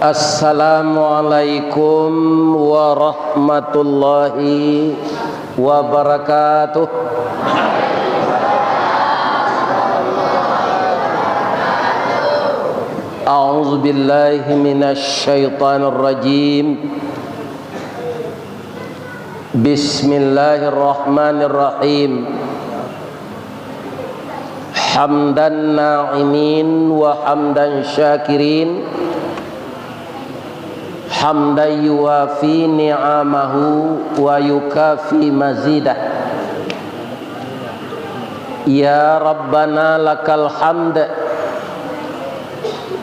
Assalamualaikum warahmatullahi wabarakatuh. A'udzu billahi minasy syaithanir rajim. Bismillahirrahmanirrahim. Hamdan na'imin wa hamdan syakirin, hamdan yuwafi ni'amahu wa yukafi mazidah. Ya Rabbana lakal hamd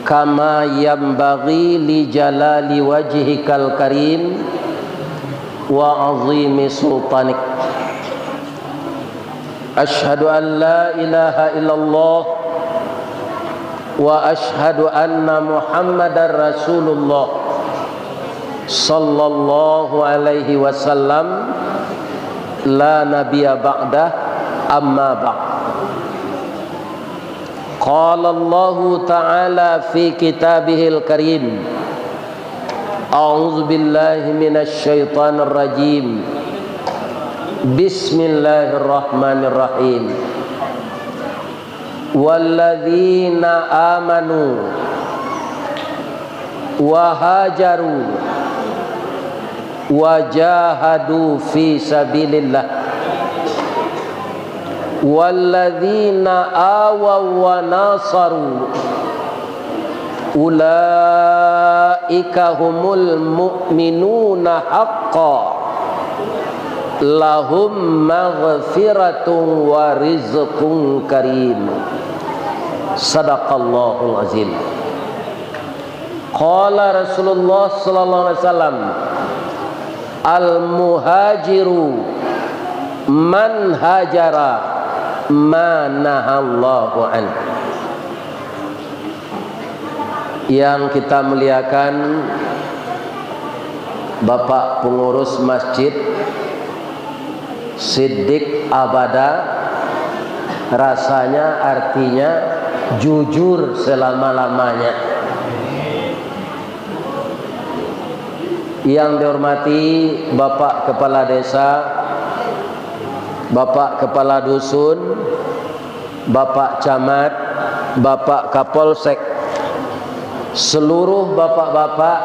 kama yanbaghi li jalali wajhikal karim wa azimi sultanik. Ashhadu an la ilaha illallah wa ashhadu anna Muhammadar Rasulullah sallallahu alaihi wasallam, la nabiyya ba'dah, amma ba'd. Qala Allah ta'ala fi kitabihil karim, a'udzu billahi minasy syaithanir rajim. Bismillahirrahmanirrahim. Walladzina amanu wa hajaru wa jahadu fi sabilillah walladzina awaw wa nasaru ulaika humul mu'minuna haqqan lahum maghfiratun wa rizqun karim. Sadaqallahul azim. Qala Rasulullah sallallahu alaihi wasallam, al-muhajiru man hajara ma nahallahu an. Yang kita muliakan Bapak pengurus masjid Siddiq Abada, rasanya artinya jujur selama-lamanya. Yang dihormati Bapak Kepala Desa, Bapak Kepala Dusun, Bapak Camat, Bapak Kapolsek, seluruh bapak-bapak,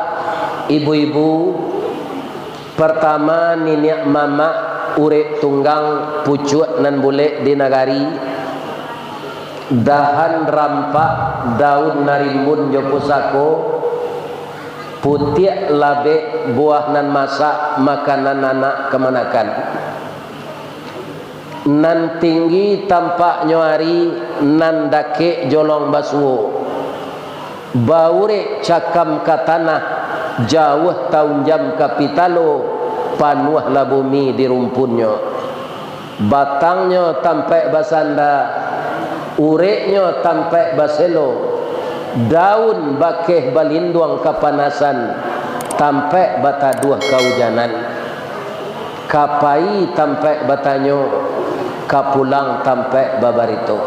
ibu-ibu, pertama niniak mama urip tunggang pucuk nan boleh di nagari, dahan rampak daun narimbun jo pusako, putiak labe buah nan masak makanan anak kemanakan, nan tinggi tampak nyuari nan dake jolong basuo, baure cakam ka tanah jauh tahun jam kapitalo, panuahlah bumi di rumpunnya, batangnya tampak basanda, ureknya tampak baselo, daun bakeh balinduang kapanasan, tampak bataduah kaujanan, kapai tampak batanyo, kapulang tampak babarito.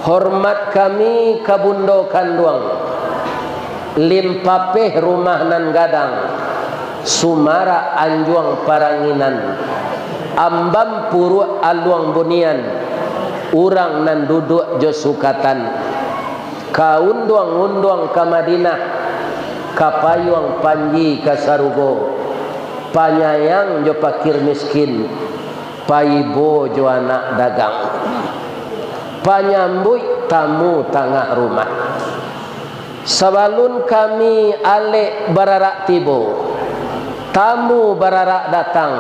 Hormat kami kabundo kanduang, limpapeh rumah nan gadang, Sumara anjuang paranginan, ambam puru aluang bunian, urang nan duduk jo sukatan, kaunduang-unduang ka Madinah, kapayuang panji ka Sarugo, panyayang jo pakir miskin, paibo jo anak dagang, panyambui tamu tengah rumah. Sabalun kami alek bararak tibo, tamu bararak datang,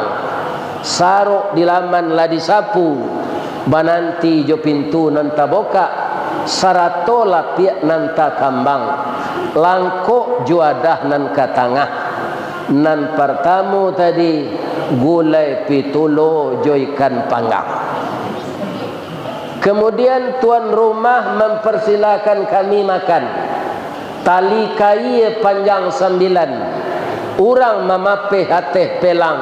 saruk di laman lah disapu, bananti jo pintu nanta boka, sarato lapiak nanta kambang, langkok juadah nan katangah, nan pertamu tadi gulai pitulo jo ikan panggang. Kemudian tuan rumah mempersilakan kami makan, tali kai panjang 9, urang mamapeh hateh pelang,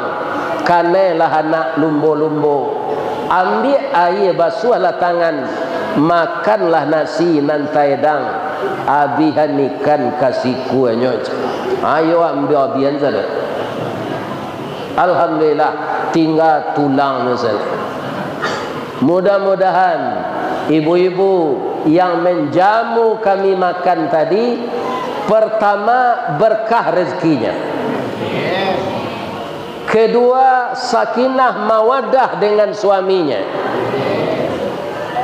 kanelah anak lumbo-lumbo, ambil air basuhlah tangan, makanlah nasi nan taedang, abihanikan kasih kuenya. Ayo ambil abian saja. Alhamdulillah tinggal tulang saja. Mudah-mudahan ibu-ibu yang menjamu kami makan tadi, pertama berkah rezekinya, kedua sakinah mawaddah dengan suaminya,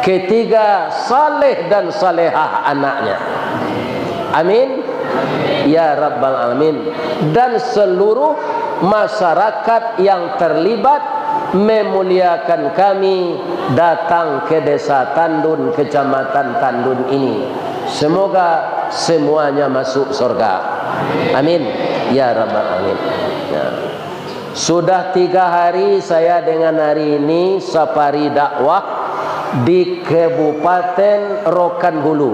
ketiga saleh dan salehah anaknya. Amin ya rabbal alamin. Dan seluruh masyarakat yang terlibat memuliakan kami datang ke desa Tandun, kecamatan Tandun ini. Semoga semuanya masuk surga. Amin ya rabbal alamin. Ya. Sudah 3 hari saya dengan hari ini safari dakwah di Kabupaten Rokan Hulu.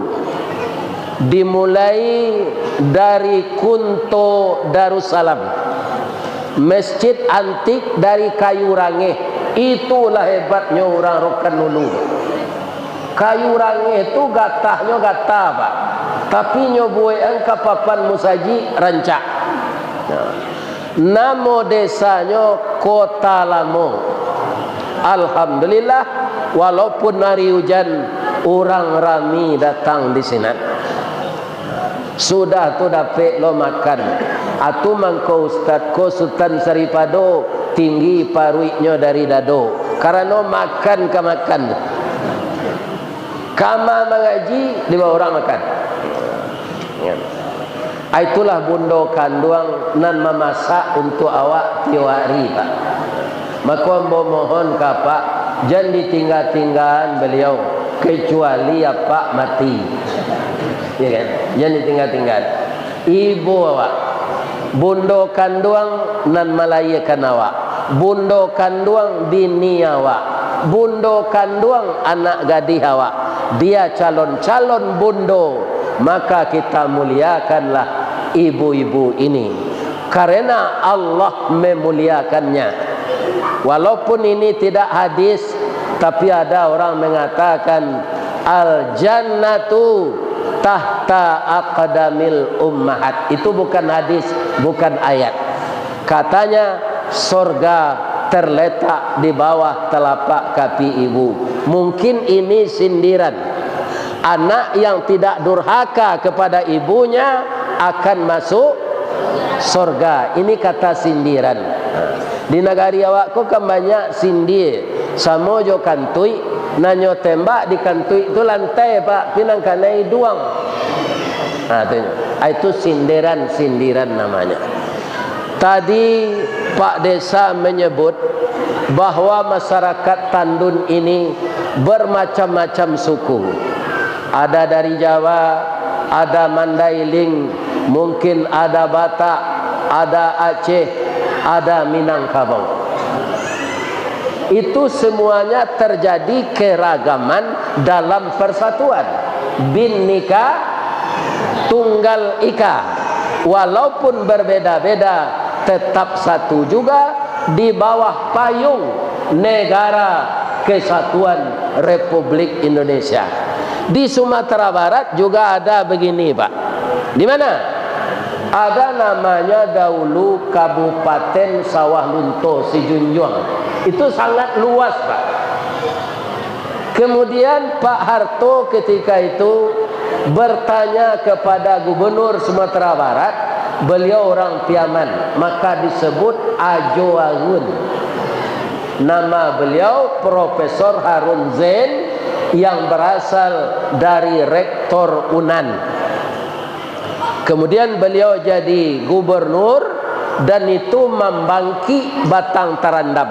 Dimulai dari Kunto Darussalam, masjid antik dari kayu rangeh. Itulah hebatnya orang Rokan Hulu. Kayu rangeh itu gatahnya gatah pak, tapi nyobuean kapapan musaji rancak. Nama desanya Kota Lamo. Alhamdulillah, walaupun hari hujan, orang rami datang di sini. Sudah tu dapat lo makan. Atu mangko Ustaz ko Sultan Saripado tinggi paruiknya dari dado. Karena makan ke makan. Kama mengaji di bawah orang makan. Itulah bundo kanduang nan memasak untuk awak tiwari pak. Maka mohon ka pak, jangan ditinggal-tinggalan beliau kecuali apa mati. Ya kan? Jangan ditinggal-tinggal. Ibu awak, bundo kanduang nan malayakan awak, bundo kanduang bini awak, bundo kanduang anak gadis awak. Dia calon-calon bundo, maka kita muliakanlah ibu-ibu ini karena Allah memuliakannya. Walaupun ini tidak hadis, tapi ada orang mengatakan al jannatu tahta aqdamil ummahat. Itu bukan hadis, bukan ayat. Katanya surga terletak di bawah telapak kaki ibu. Mungkin ini sindiran. Anak yang tidak durhaka kepada ibunya akan masuk surga. Ini kata sindiran. Di negari awakku kan banyak sindir. Samojo kantui, nanyo tembak di kantui itu lantai pak, pinang kanai duang. Itu sindiran namanya. Tadi Pak Desa menyebut bahwa masyarakat Tandun ini bermacam-macam suku. Ada dari Jawa, ada Mandailing, mungkin ada Batak, ada Aceh, ada Minangkabau. Itu semuanya terjadi keragaman dalam persatuan. Bhinneka Tunggal Ika. Walaupun berbeda-beda, tetap satu juga di bawah payung Negara Kesatuan Republik Indonesia. Di Sumatera Barat juga ada begini pak. Di mana? Ada namanya dahulu Kabupaten Sawah Lunto Sijunjung. Itu sangat luas pak. Kemudian Pak Harto ketika itu bertanya kepada Gubernur Sumatera Barat, beliau orang Piaman, maka disebut Ajo Agun. Nama beliau Profesor Harun Zain yang berasal dari Rektor Unan. Kemudian beliau jadi gubernur dan itu membangkit Batang Tarandam.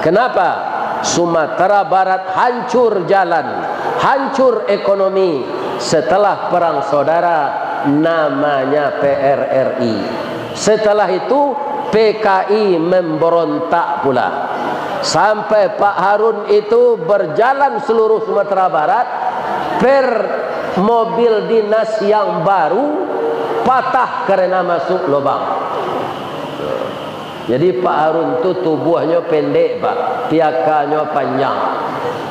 Kenapa? Sumatera Barat hancur jalan, hancur ekonomi. Setelah perang saudara namanya PRRI. Setelah itu PKI memberontak pula. Sampai Pak Harun itu berjalan seluruh Sumatera Barat, per mobil dinas yang baru patah karena masuk lubang. Jadi Pak Harun itu tubuhnya pendek pak, piakanya panjang.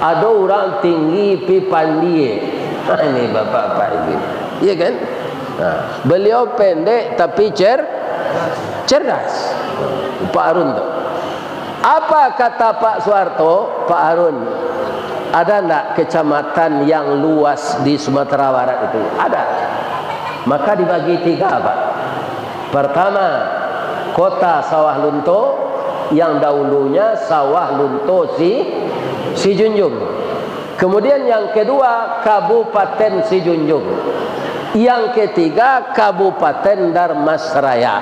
Ada orang tinggi pi pandai. Ini bapak-bapak ibu. Iya kan? Nah, beliau pendek tapi cerdas. Pak Harun tu. Apa kata Pak Soeharto? Pak Harun, ada enggak kecamatan yang luas di Sumatera Barat itu? Ada. Maka dibagi 3, Pak. Pertama, kota Sawah Lunto, yang dahulunya Sawah Lunto Si Junjung. Kemudian yang kedua, Kabupaten Si Junjung. Yang ketiga, Kabupaten Darmasraya.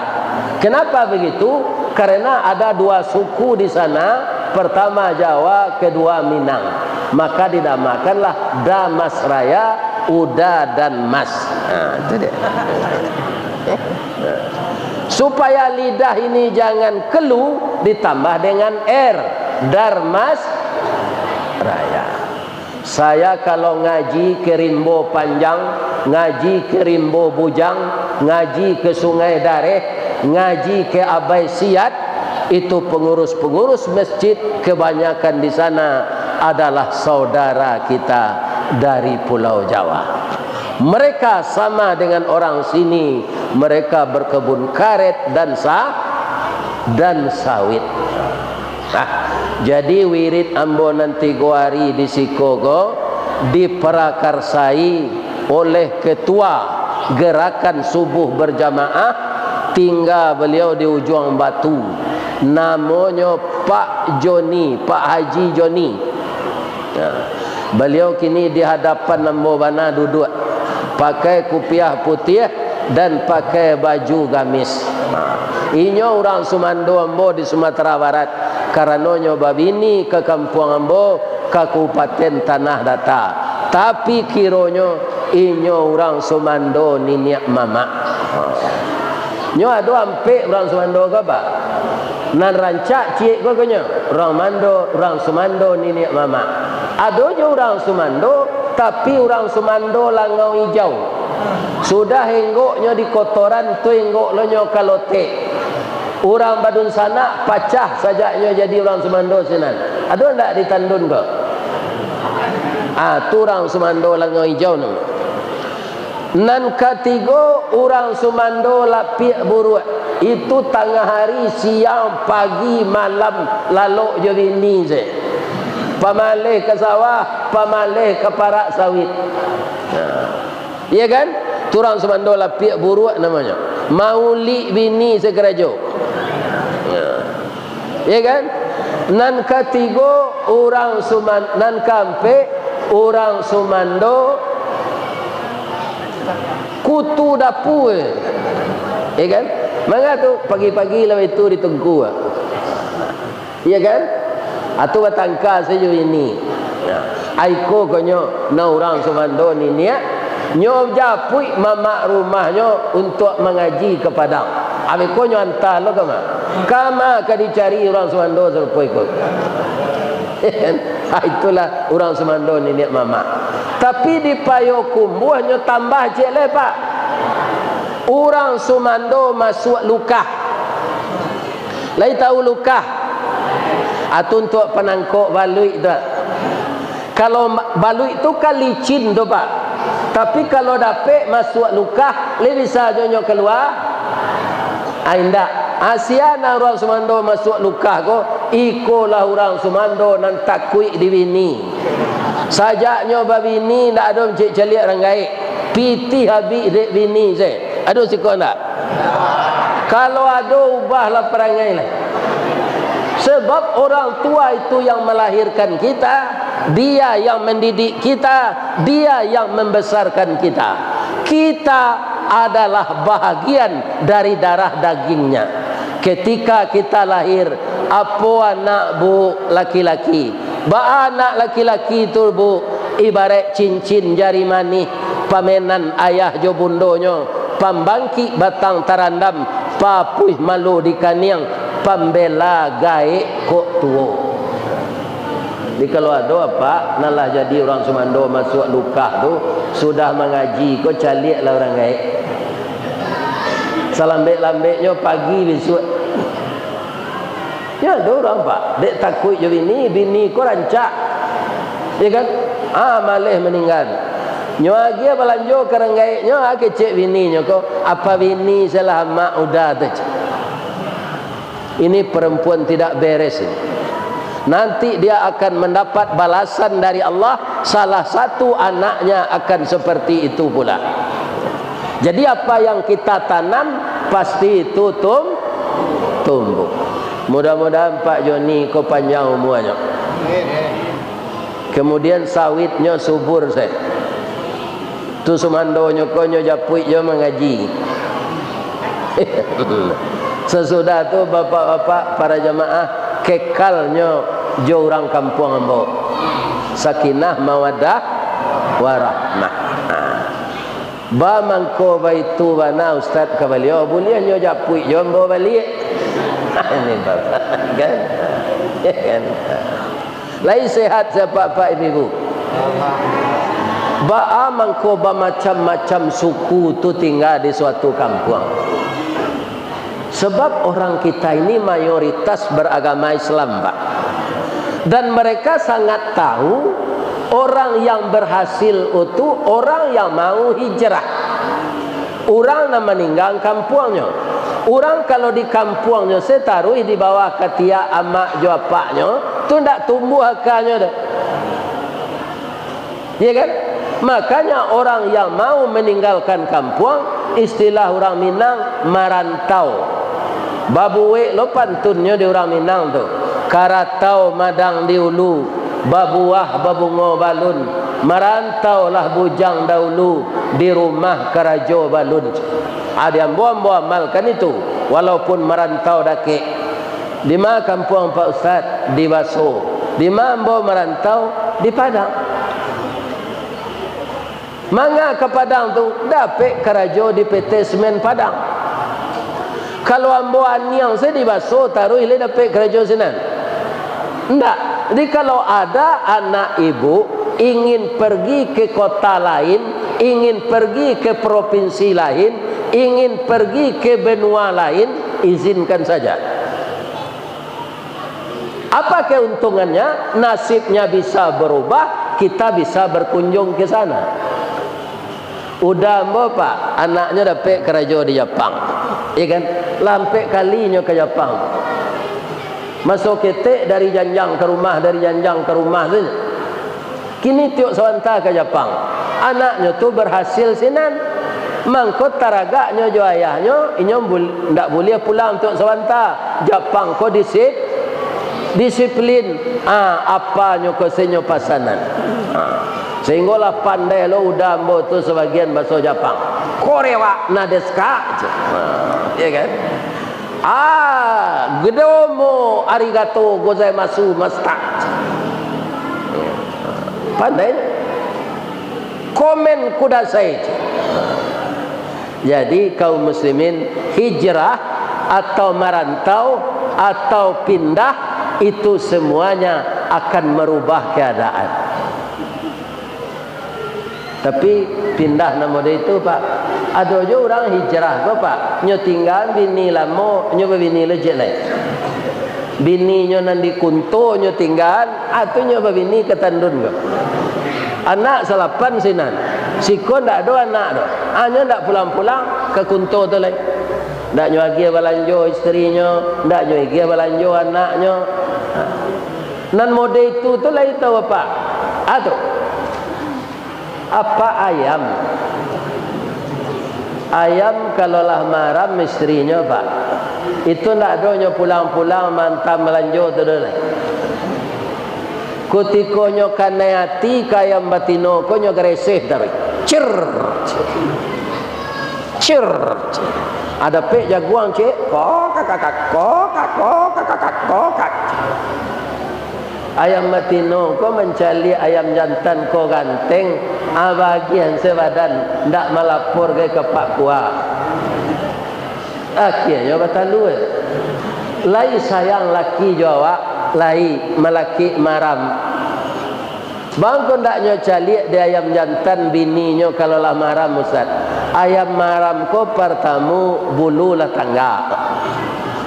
Kenapa begitu? Karena ada 2 suku di sana. Pertama Jawa, kedua Minang. Maka dinamakanlah Damasraya, Uda dan Mas. Nah, itu dia. Supaya lidah ini jangan kelu, ditambah dengan R, Darmasraya. Saya kalau ngaji ke Rimbo Panjang, ngaji ke Rimbo Bujang, ngaji ke Sungai Dareh, ngaji ke Abai Siat, itu pengurus-pengurus masjid kebanyakan di sana adalah saudara kita dari Pulau Jawa. Mereka sama dengan orang sini, mereka berkebun karet dan sawit. Nah, jadi wirid ambo nanti goari di Sikogo diperakarsai oleh ketua gerakan subuh berjamaah, tinggal beliau di Ujung Batu, namanya Pak Joni, Pak Haji Joni. Nah, beliau kini di hadapan ambo bana duduk pakai kupiah putih dan pakai baju gamis. Inyo orang Sumando ambo di Sumatera Barat, karenanya babini ke kampung ambo Kabupaten Tanah Data. Tapi kironyo inyo orang Sumando niniak mama. Nyo ado ampe orang Sumando ke apa? Nan rancak cik ko konyo. Orang Sumando niniak mama. Ado jo orang Sumando, tapi orang Sumando langau hijau. Sudah henggoknya di kotoran tu henggok lo nyo kalote. Orang Badun sana pacah sajaknya jadi orang Sumando sinan. Ada ndak di Tandun kok? Tu orang Sumando langau hijau tu. Nan ketiga orang Sumando lapik buruk. Itu tengah hari, siang, pagi, malam lalok je bini je. Pamalih ke sawah, pamalih ke parak sawit. Iya kan? Turang Sumando lapik buruk namanya. Mauli bini segerajo. Iya kan? Nan ketiga orang Sumando, nan kampe orang Sumando kutu dapur. Iya kan? Maka tu pagi-pagi lah itu ditunggu. Iya kan? Atau batangka saja ini. Aiko konyo na orang Sumando ni niat nyo japui mama rumahnya untuk mengaji ke Padang. Abi konyo hantar lo kama ka dicari orang Sumando serupa ikut. Itulah orang Sumando ni niat mama. Tapi di Payokumbuh nyo tambah cek le Pak. Orang Sumando masuk lukah. Lai tahu lukah? Atau untuk penangkok balui tu. Kalau balui tu kan licin tu Pak. Tapi kalau dapat masuk lukah, le bisa jonyo keluar. Indak. Asiana orang Sumando masuk lukah ko, ikolah orang Sumando nan takui di bini. Sajaknya babini ndak ada cek celiak ranggai. Piti habis dek bini je. Ada siko ndak? Kalau ada ubahlah perangai lah. Sebab orang tua itu yang melahirkan kita, dia yang mendidik kita, dia yang membesarkan kita. Kita adalah bahagian dari darah dagingnya. Ketika kita lahir, apa anak bu laki-laki? Ba anak laki-laki itu bu ibarat cincin jari manis pamenan ayah jo bundonyo, pambangki batang tarandam, papuih malu di kaniang, pembela gaek kok tuo. Di kalau ada apa nalah jadi orang Sumando masuk lukah tu sudah mengaji kok caliak lah orang gaek. Salambek-lambeknya pagi besok. Ya ada orang Pak, dek takut je bini ko rancak. Ya kan? Malih meninggal. Nyo agi balanjo kerenggai nyo ake cek bini nyo ko apa bini salah mak udah tu. Ini perempuan tidak beres ini. Nanti dia akan mendapat balasan dari Allah. Salah satu anaknya akan seperti itu pula. Jadi apa yang kita tanam pasti itu tumbuh. Mudah-mudahan Pak Joni kau panjang umurnya. Kemudian sawitnya subur saya. Tu sumandonyo konyo japui yo mengaji. Sesudah tu bapak-bapak para jamaah kekalnya jo orang kampung ambo. Sakinah mawaddah warahmah. Ba mangko baitu bana ustaz kabalio boleh nyo japui yo ambo balik. Ini bapak kan. Kan. Lain sehat siapa pak ibu. Ba mangko ba macam-macam suku tu tinggal di suatu kampung. Sebab orang kita ini mayoritas beragama Islam, Pak. Dan mereka sangat tahu orang yang berhasil itu orang yang mau hijrah. Orang yang meninggal kampungnya. Orang kalau di kampungnya saya taruh di bawah ketiak amak jawapaknya, tu ndak tumbuh akalnya dah. Ya kan? Makanya orang yang mau meninggalkan kampung, istilah orang Minang marantau. Babuwe lo pantunnya di orang Minang tu. Karatau madang di ulu, babuah babungo balun. Merantau lah bujang dahulu di rumah kerajo balun. Ada yang buang amalkan itu, walaupun merantau dake. Di mana kampung Pak Ustaz? Di Baso. Di mana merantau? Di Padang. Mangga ke Padang tu dapat kerajo di PT Semen Padang. Kalau ambo aniang saya di Baso taruh ile dapat kerajo sinan. Enggak. Jadi kalau ada anak ibu ingin pergi ke kota lain, ingin pergi ke provinsi lain, ingin pergi ke benua lain, izinkan saja. Apa keuntungannya? Nasibnya bisa berubah, kita bisa berkunjung ke sana. Udah mau pak, anaknya dapat kerja di Jepang, ya kan? Lampai kalinya ke Jepang. Masuk ketek dari janjang ke rumah, dari janjang ke rumah saja. Kini tiuk sawanta ke Jepang. Anaknya tu berhasil sinan. Mangkot taragaknya jo ayahnya, inyo ndak boleh pulang tiuk sawanta. Jepang ko disiplin. Apanya ko senyo pasanan. Sehinggalah pandai lo udah ambo tu sebagian bahasa Jepang. Korewa nadeska. Ya kan? Gedomo arigato gozaimasu masta. Pandai. Komen kudasai. Jadi kaum muslimin hijrah atau merantau atau pindah itu semuanya akan merubah keadaan. Tapi pindah nama dia itu pak. Ada juga orang hijrah kau pak. Nyo tinggal bini lama, nyo bini lejek lain. Bini nyo nanti kunto nyo tinggal, atau nyo bini ketandun kau. Anak salapan sinan. Siko ndak ada anak do. Hanya ndak pulang-pulang ke kunto tu lain. Ndak nyo lagi balanjo istrinya, ndak nyo lagi balanjo anaknya. Nan mode itu tu lain tahu pak. Atau apa ayam? Ayam kalaulah maram istrinya pak, itu ndak adonyo pulang-pulang mantam melanjo tu dah. Kutikonyo kanayati kayam batino konyo greseh dari. Cer. Ada pek jaguang cek. Kokak. Ayam matino ko mencari ayam jantan ko ganteng bagian sebadan ndak melapor ke Pak Kuah. Akhirnya batalu. Lai sayang laki Jawa, lai melaki maram. Bang ko ndak nyo cali di ayam jantan bininya kalau lah maram Ustaz. Ayam maram ko pertamu bulu lah tangga.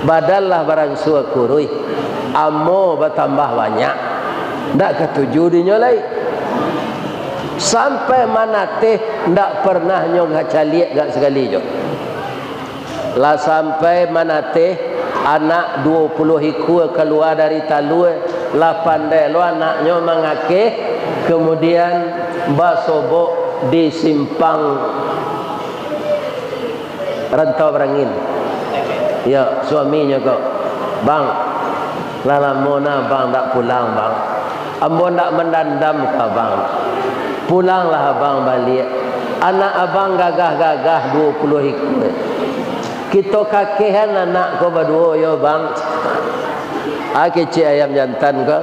Badallah barang suwa kurui. Amo bertambah banyak. Tak ketuju dinyo lai. sampai mana teh ndak pernah nyoga caliak gak sekali jo. Lah sampai mana teh anak 20 ekor keluar dari talue, lah pandai lo anaknya mengakeh, kemudian basobok di simpang Rantau Berangin. Ya, suaminya kok, bang, lala mona bang tak pulang bang, ambo tak mendandam ke bang, pulanglah abang balik. Anak abang gagah-gagah 20 ekor. Kita kakehan anak ko berdua yo bang. Kecik ayam jantan ko.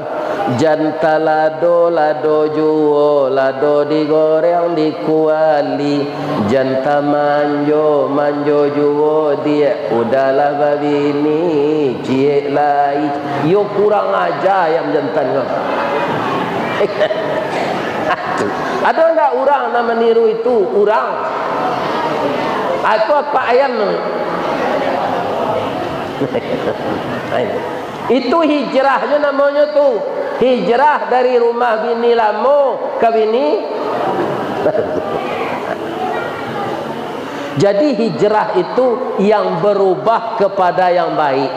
Janta lado lado juo, lado digoreng dikuali. Janta manjo manjo juo, dia udahlah babini cie lai. Yo kurang aja ayam jantan ko. Ada enggak orang nama niru itu? Orang atau apa ayam? Itu hijrahnya namanya tuh. Hijrah dari rumah bini lamo ke bini. Jadi hijrah itu yang berubah kepada yang baik.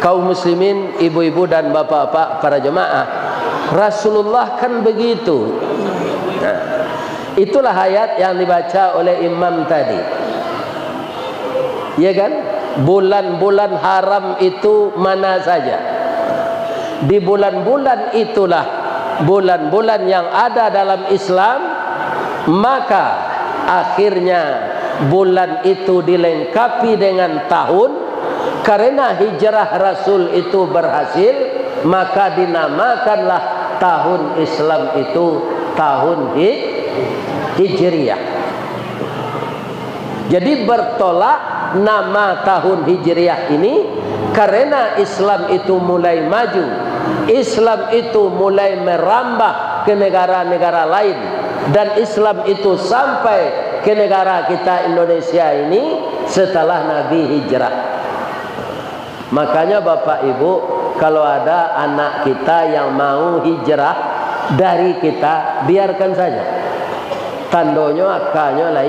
Kaum muslimin, ibu-ibu dan bapak-bapak, para jemaah, Rasulullah kan begitu. Nah, itulah ayat yang dibaca oleh imam tadi. Ya kan? Bulan-bulan haram itu mana saja. Di bulan-bulan itulah bulan-bulan yang ada dalam Islam, maka akhirnya bulan itu dilengkapi dengan tahun. Karena hijrah Rasul itu berhasil, maka dinamakanlah tahun Islam itu tahun Hijriyah. Jadi bertolak nama tahun Hijriyah ini karena Islam itu mulai maju, Islam itu mulai merambah ke negara-negara lain, dan Islam itu sampai ke negara kita Indonesia ini setelah Nabi hijrah. Makanya Bapak Ibu, kalau ada anak kita yang mau hijrah dari kita, biarkan saja. Tandonyo akanya lah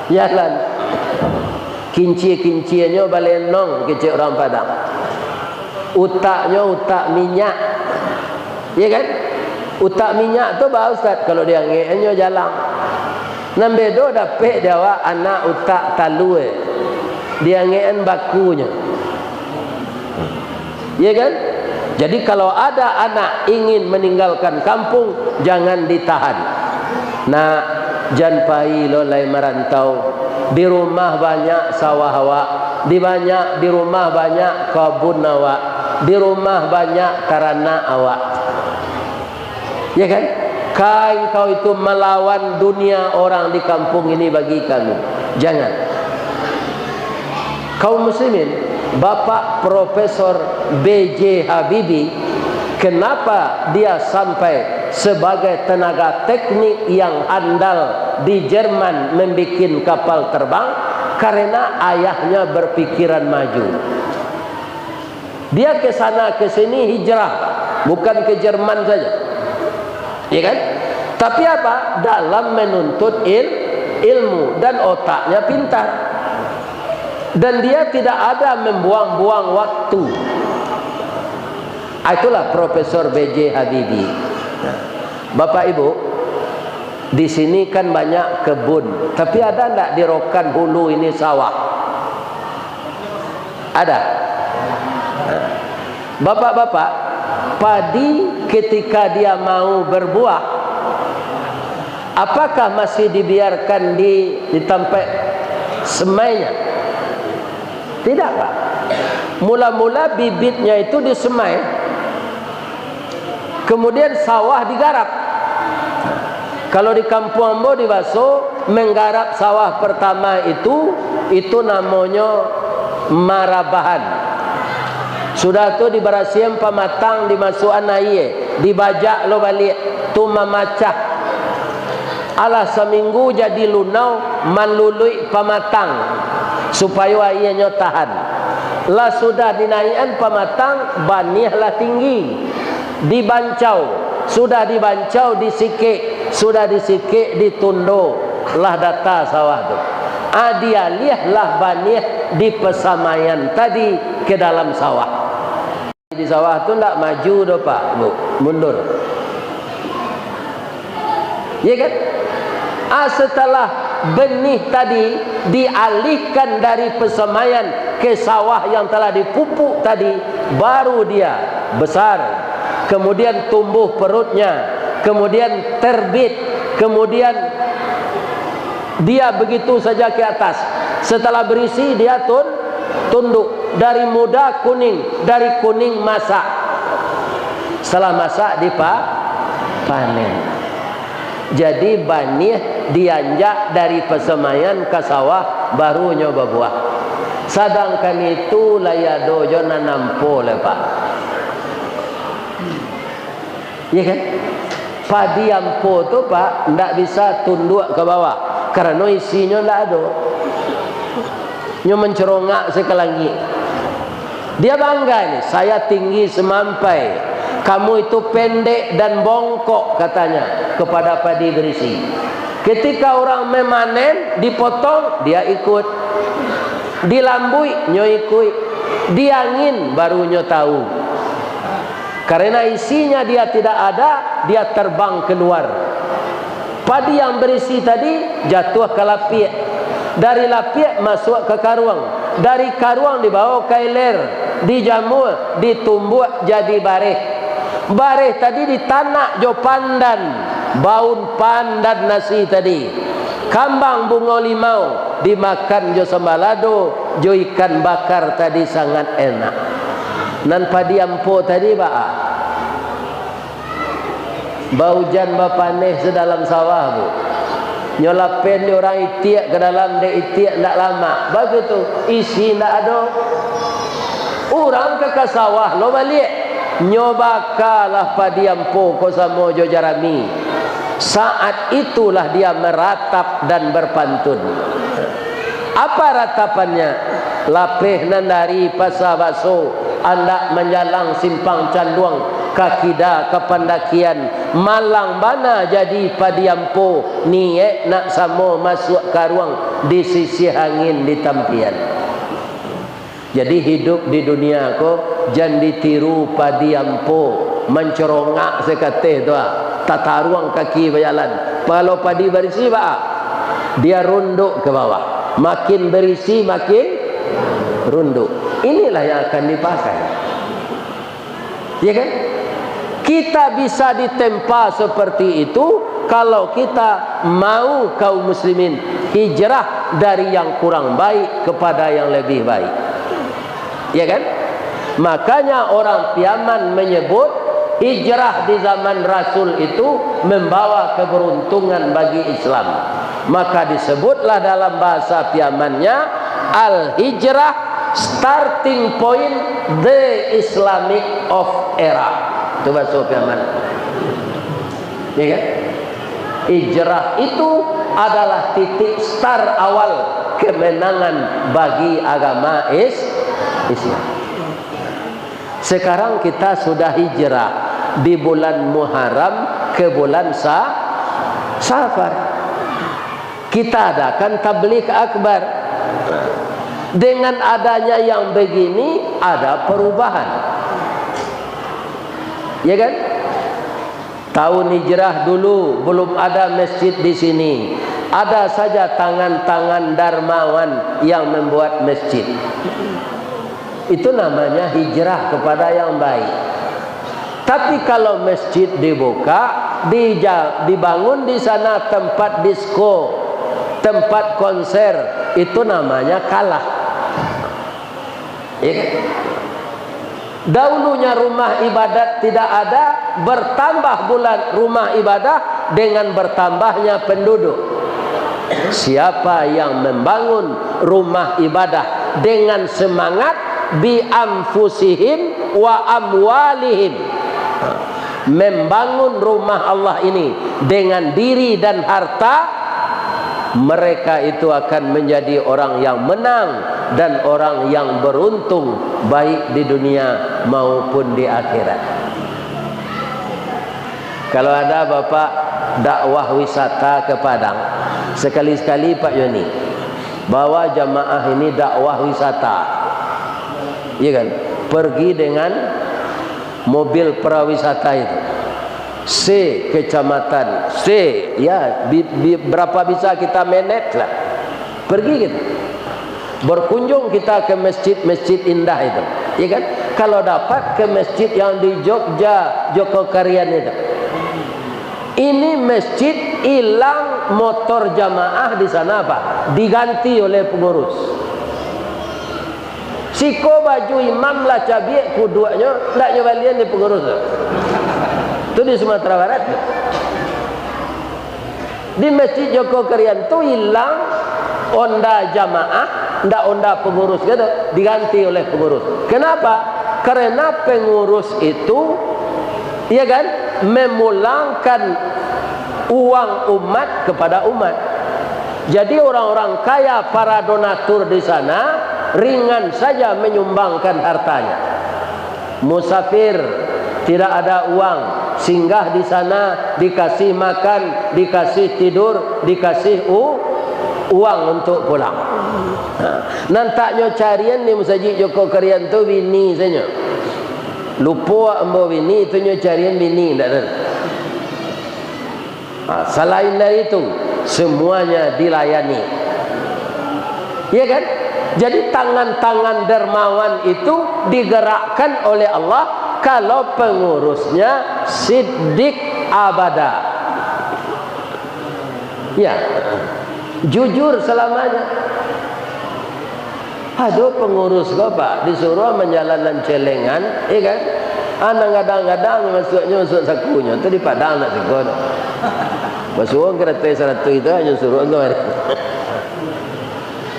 jalan. Kinci-kinciannya balenong kecil orang Padang. Utaknya utak minyak. Ya kan? Utak minyak tu bah Ustaz, kalau dia ngenya jalan. Nambedo dapet dawa anak utak talue. Dia ngeen bakunya. Ya kan? Jadi kalau ada anak ingin meninggalkan kampung, jangan ditahan. Nah, jangan pai lo lai merantau. Di rumah banyak sawah awak, di rumah banyak kebun awak, di rumah banyak ternak awak. Ya kan? Kai kau itu melawan dunia orang di kampung ini bagi kami. Jangan. Kaum muslimin, Bapak Profesor B.J. Habibie, kenapa dia sampai sebagai tenaga teknik yang andal di Jerman membuat kapal terbang? Karena ayahnya berpikiran maju. Dia ke sana ke sini hijrah, bukan ke Jerman saja. Ya kan? Tapi apa? Dalam menuntut ilmu, dan otaknya pintar. Dan dia tidak ada membuang-buang waktu. Itulah Profesor B.J. Habibie. Bapak Ibu, di sini kan banyak kebun, tapi ada enggak di Rokan Hulu ini sawah? Ada. Bapak-bapak, padi ketika dia mau berbuah, apakah masih dibiarkan di tempat semainya? Tidak, Pak. Mula-mula bibitnya itu disemai, kemudian sawah digarap. Kalau di kampung Ambo di Baso, menggarap sawah pertama itu namanya marabahan. Sudah tu diberasihan pamatang, dimasukkan air, dibajak lo balik, tu memacah. Alah seminggu jadi lunau, manlului pamatang supaya airnya tahan. Lah sudah dinaikkan pamatang, banihlah tinggi, dibancau sudah dibancau, disikik, sudah disikik, ditundo lah data sawah tu. Dialih lah banih di pesamayan tadi ke dalam sawah. Di sawah tu tak maju dah Pak, Bu, mundur. Ya kan? Setelah benih tadi dialihkan dari pesamayan ke sawah yang telah dipupuk tadi, baru dia besar, kemudian tumbuh perutnya, kemudian terbit, kemudian dia begitu saja ke atas. Setelah berisi dia tunduk, dari muda kuning, dari kuning masak. Setelah masak dipanen. Jadi banih dianjak dari pesemayan ke sawah, baru nyoba buah. Sedangkan itu layado jo nanampo le Pak. Ya kan? Padi ampo tu Pak ndak bisa tunduk ke bawah karena isinya ndak ada. Nyo mencerongak sekelangi. Dia bangga ini, saya tinggi semampai, kamu itu pendek dan bongkok, katanya kepada padi berisi. Ketika orang memanen, dipotong, dia ikut. Dilambui, nyo ikut. Diangin, baru nyo tahu. Karena isinya dia tidak ada, dia terbang keluar. Padi yang berisi tadi jatuh ke lapiak. Dari lapiak masuk ke karuang. Dari karuang dibawa ke iler, dijamur, ditumbuk jadi bareh. Bareh tadi ditanak jo pandan, baun pandan nasi tadi. Kambang bunga limau dimakan jo sembalado, jo ikan bakar tadi sangat enak. Nan padi ampo tadi bau jan bapaneh sedalam sawah Bu. Nyolapen di orang itiak ke dalam de itiak ndak lama. Begitu isi ndak ada. Orang ke sawah lo balik. Nyobakalah padi ampo ko samo jo jarami. Saat itulah dia meratap dan berpantun. Apa ratapannya? Lapeh nandari pasar baso, anda menjalang simpang canduang, kakida ke pendakian, malang bana jadi padiampo, niek nak samo masuk karuang di sisi angin di tampian. Jadi hidup di dunia ko jangan ditiru padiampo, mencerongak sekateh tu tata ruang kaki berjalan. Kalau padi berisi dia runduk ke bawah, makin berisi makin runduk. Inilah yang akan dipakai. Ya kan? Kita bisa ditempa seperti itu kalau kita mau kaum muslimin hijrah dari yang kurang baik kepada yang lebih baik. Ya kan? Makanya orang Piaman menyebut hijrah di zaman Rasul itu membawa keberuntungan bagi Islam. Maka disebutlah dalam bahasa Piamannya al-hijrah, starting point the Islamic of era. Itu bahasa Piaman. Ya kan? Hijrah itu adalah titik start awal kemenangan bagi agama Islam. Sekarang kita sudah hijrah di bulan Muharram ke bulan Safar. Kita adakan tabligh akbar. Dengan adanya yang begini ada perubahan. Ya kan? Tahun hijrah dulu belum ada masjid di sini. Ada saja tangan-tangan dermawan yang membuat masjid. Itu namanya hijrah kepada yang baik. Tapi kalau masjid dibuka, dibangun di sana tempat disko, tempat konser, itu namanya kalah. Ya kan? Dahulunya rumah ibadat tidak ada, bertambah bulan rumah ibadah dengan bertambahnya penduduk. Siapa yang membangun rumah ibadah dengan semangat bi anfusihim wa amwalihim, membangun rumah Allah ini dengan diri dan harta, mereka itu akan menjadi orang yang menang dan orang yang beruntung baik di dunia maupun di akhirat. Kalau ada Bapak dakwah wisata ke Padang, sekali-sekali Pak Yoni bawa jamaah ini dakwah wisata, iya kan? Pergi dengan mobil prawisata itu, C kecamatan C, ya berapa bisa kita manage lah. Pergi kita, berkunjung kita ke masjid-masjid indah itu, iya kan? Kalau dapat ke masjid yang di Jogja, Jogokarian itu, ini masjid hilang motor jamaah di sana apa? Diganti oleh pengurus. Siko baju imam lah cabiak kuduanya, tak nyobalian di pengurus. Itu di Sumatera Barat. Di masjid Jogokarian itu hilang onda jamaah, ndak onda pengurus gitu, diganti oleh pengurus. Kenapa? Karena pengurus itu, ya kan, memulangkan uang umat kepada umat. Jadi orang-orang kaya, para donatur di sana ringan saja menyumbangkan hartanya. Musafir tidak ada uang, singgah di sana, dikasih makan, dikasih tidur, dikasih uang untuk pulang. Nantaknya carian ni musajid Jogokarian tu bini saja. Lupa ambo bini tu nyo carian bini ndak ada. Selain dari itu semuanya dilayani. Ya kan? Jadi tangan-tangan dermawan itu digerakkan oleh Allah kalau pengurusnya siddiq abada. Ya. Jujur selamanya. Aduh pengurus kau Pak disuruh menjalankan celengan, iya kan? Anak kadang-kadang masuk sakunya, tu di Padang nak sikot. Masuk kereta 100 itu hanya suruh kau.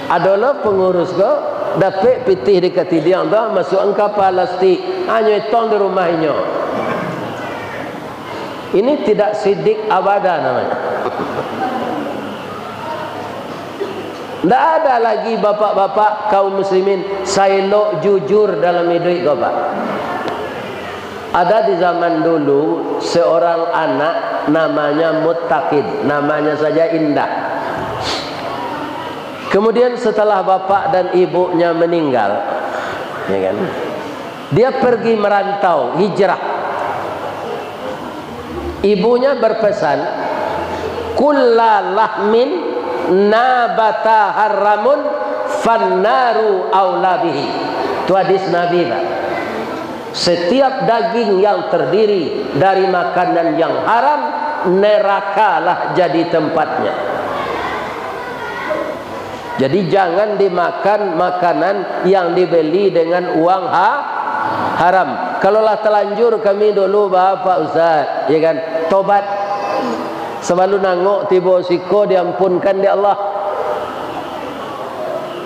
Adalah pengurus kau dapat pitih di ketidiang tu masuk kapal plastik, hanya tong di rumahnya. Ini tidak siddiq abada namanya. Tidak ada lagi bapak-bapak kaum muslimin sailok jujur dalam hidup kau Pak. Ada di zaman dulu seorang anak namanya Muttaqin, namanya saja indah. Kemudian setelah bapak dan ibunya meninggal, ya kan, dia pergi merantau, hijrah. Ibunya berpesan, kulla lahmin nabata haramun fannaru aulabihi. Itu hadis Nabi Pak. Setiap daging yang terdiri dari makanan yang haram, nerakalah jadi tempatnya. Jadi jangan dimakan makanan yang dibeli dengan uang haram. Kalaulah telanjur kami dulu Bapak Ustaz, ya kan, tobat. Selalu nangok tiba siko diampunkan di Allah.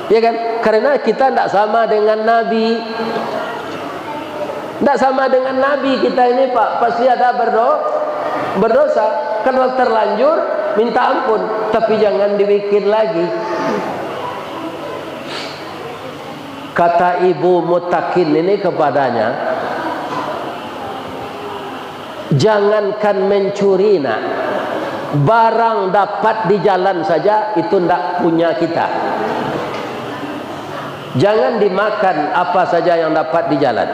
Ya kan? Karena kita tidak sama dengan Nabi. Tidak sama dengan Nabi kita ini Pak. Pasti ada berdosa. Kalau terlanjur minta ampun, tapi jangan dibikin lagi. Kata ibu Muttaqin ini kepadanya, jangankan mencuri nak, barang dapat di jalan saja itu tidak punya kita. Jangan dimakan apa saja yang dapat di jalan.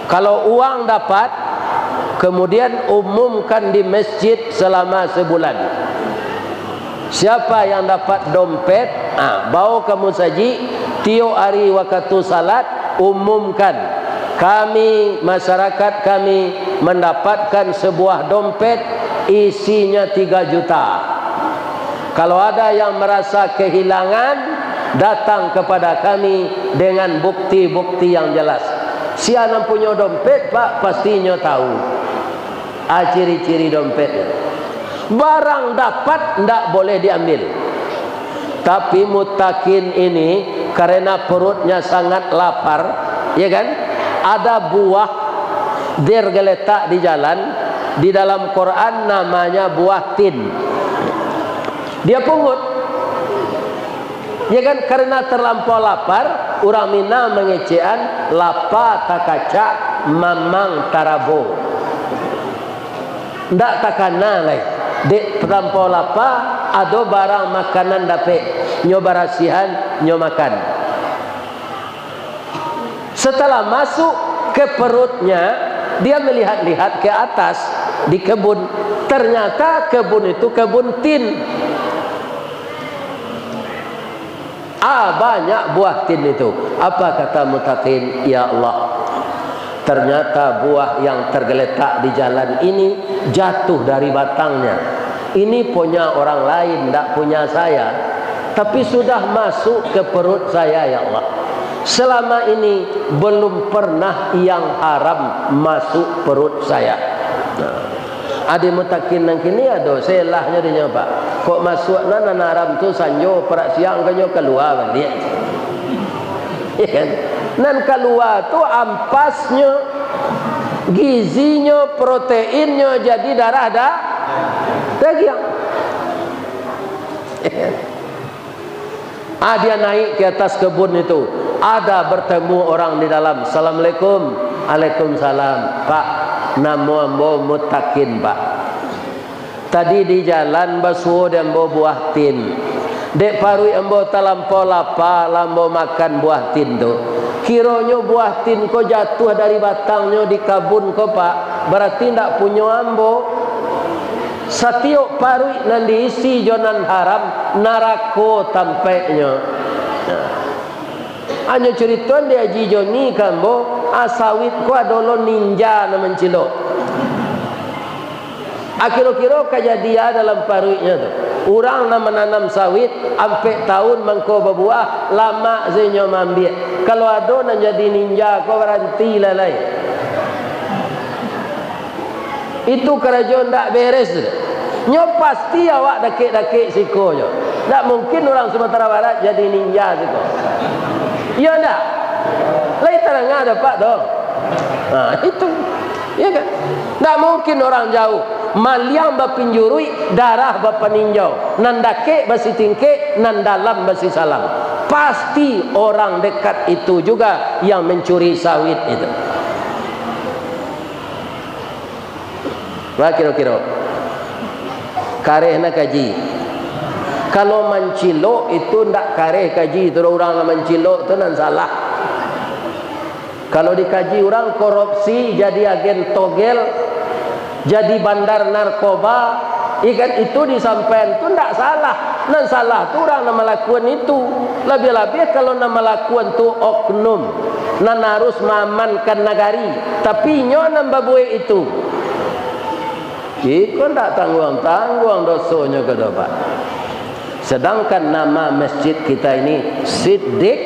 Kalau uang dapat, kemudian umumkan di masjid selama sebulan. Siapa yang dapat dompet, bawa ke musajid, tiap hari waktu salat, umumkan. Kami, masyarakat kami mendapatkan sebuah dompet isinya 3 juta. Kalau ada yang merasa kehilangan, datang kepada kami dengan bukti-bukti yang jelas. Si anak punya dompet Pak, pastinya tahu ciri-ciri dompetnya. Barang dapat tidak boleh diambil. Tapi Muttaqin ini karena perutnya sangat lapar, ya kan? Ada buah dia geletak di jalan. Di dalam Quran namanya buah tin. Dia pungut, ya kan, karena terlampau lapar. Orang Minang mengecean lapa takaca mamang tarabo. ndak takana lai dek terlampau lapar ada barang makanan dapat nyo barasihan nyo makan. Setelah masuk ke perutnya, dia melihat-lihat ke atas di kebun. Ternyata kebun itu kebun tin. Banyak buah tin itu. Apa kata muttaqin? Ya Allah, ternyata buah yang tergeletak di jalan ini jatuh dari batangnya. Ini punya orang lain, tidak punya saya. Tapi sudah masuk ke perut saya, ya Allah. Selama ini belum pernah yang haram masuk perut saya. Ada muttaqin nang kini ada selahnya dia Pak. Kok masuk nan haram tu sanjo perak siang kanyo keluar balik. Ya kan? Nan keluar tu ampasnya, gizinya, proteinnya jadi darah daging. Dia naik ke atas kebun itu. Ada bertemu orang di dalam. Assalamualaikum. Waalaikumsalam. Pak, nama ambo muttaqin Pak. Tadi di jalan basuh dan ambo buah tin. Dek parui ambo talampau lapar, lambo makan buah tin tu. Kiranya buah tin ko jatuh dari batangnya di kabun ko Pak. Berarti ndak punya ambo. Setiap parui nan diisi jonan haram narako tampeknya. Hanya cerita dia jijo ni kambo asawit ko adolo ninja na mencilok. Kira-kira kejadian dalam paruiknya tu. Orang nak menanam sawit sampai tahun mangko berbuah lama zenyo mambil. Kalau ada nak jadi ninja ko berhenti lalai. Itu kerajaan tak beres. Nyo pasti awak dakik-dakik siko jo. Tak mungkin orang Sumatera Barat jadi ninja siko. Ya enggak? Lain terang ada Pak dong. Itu. Ya kan? Tak mungkin orang jauh. Maliang bapinjurui, darah bapaninjau. Nan dakik basi tingkik, nan dalam basi salam. Pasti orang dekat itu juga yang mencuri sawit itu. Wah kira-kira. Kareh nak kaji. Kalau mencilok itu ndak kareh kaji. Itu orang yang mencilok itu nan salah. Kalau dikaji orang korupsi jadi agen togel, jadi bandar narkoba, ikan itu disampaikan itu ndak salah. Nan salah tu orang yang melakukan itu. Lebih-lebih kalau yang melakukan tu oknum, nan harus mengamankan negari. Tapi nyo nan babuai itu. Ikon tak tanggung-tanggung dosanya ke depan. Sedangkan nama masjid kita ini Siddiq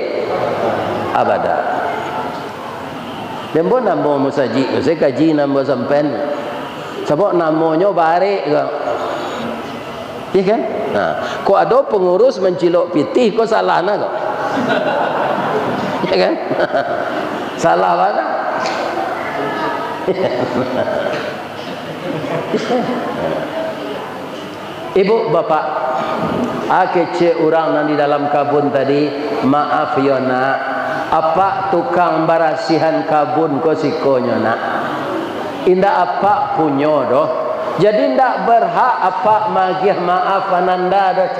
Abada. Dembo nama musajid, saya kaji nama sampen. Sebab namanya barik ke. Iya kan? Nah, kok ada pengurus mencilok pitih kok salah nak kok. Iya kan? Salah mana? Ibu bapak, kece orang yang di dalam kabun tadi, maaf ya nak, apa tukang barasihan kabun ko sikonya nak, indah apa punyo doh, jadi ndak berhak apa magih maaf ananda doh.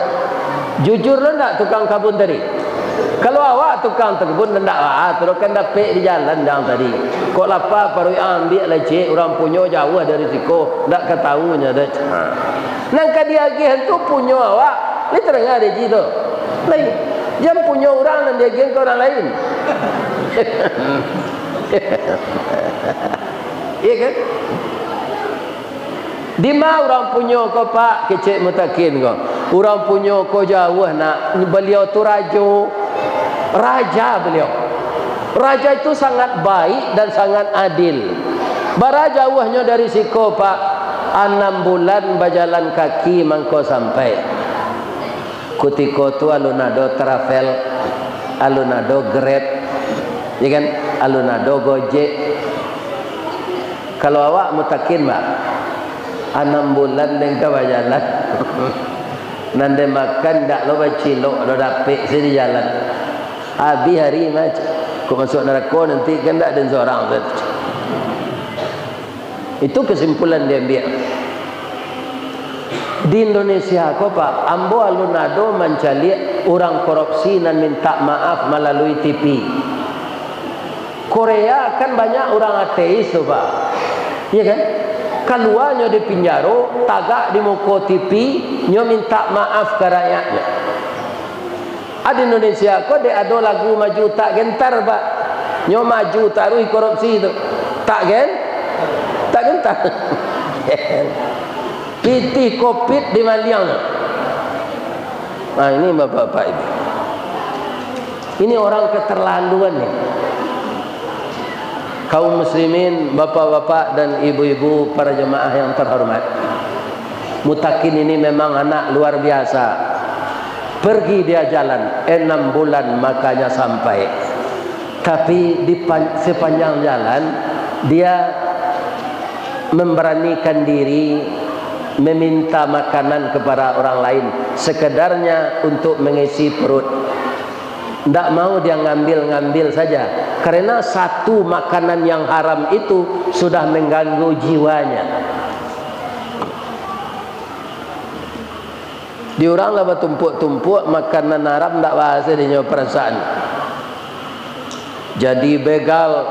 Jujur lo ndak tukang kabun tadi? Kalau awak tukang kebun ndak terus kan dapat di jalan jang tadi. Kok lapar baru ambil leceh orang punyo jauh dari siko, ndak ketahunya dah. Nang kadiagihan tu punyo awak, ni terang ada ji tu. Lain. Jam punyo orang dan diagihan ke orang lain. Iya kan? Di mana orang punyo ko Pak kecik mutakin ko. Orang punyo ko jauh nak beliau tu raja beliau. Raja itu sangat baik dan sangat adil. Bara jauhnya dari siko Pak 6 bulan berjalan kaki mangko sampai. Kutiko tu alunado travel, alunado grab, ya kan? Alunado gojek. Kalau awak mutakin Pak 6 bulan dengan berjalan. Nande makan dak lo bacilok lo dapik sini jalan. Habis hari macam kau masuk neraka nanti kan tak ada seorang. Itu kesimpulan dia ambil. Di Indonesia kok Pak, ambo alunado mencari orang korupsi dan minta maaf melalui TV. Korea kan banyak orang ateis tuh Pak, iya kan? Keluarnya di penjara, tagak di muka TV, nyo minta maaf ke rakyatnya. Di Indonesia kok dia ada lagu maju tak gentar Pak, nyo maju taruh korupsi itu, tak gentar. Piti kopit di Maliang. Nah ini bapak-bapak ibu, ini orang keterlaluan nih. Kaum muslimin, bapak-bapak dan ibu-ibu, para jemaah yang terhormat, Mutakin ini memang anak luar biasa. Pergi dia jalan 6 bulan makanya sampai. Tapi di sepanjang jalan dia memberanikan diri meminta makanan kepada orang lain, sekedarnya untuk mengisi perut. Tidak mau dia ngambil saja, karena satu makanan yang haram itu sudah mengganggu jiwanya. Diorang lah bertumpuk-tumpuk makanan haram, tidak bahasa dia perasaan. Jadi begal,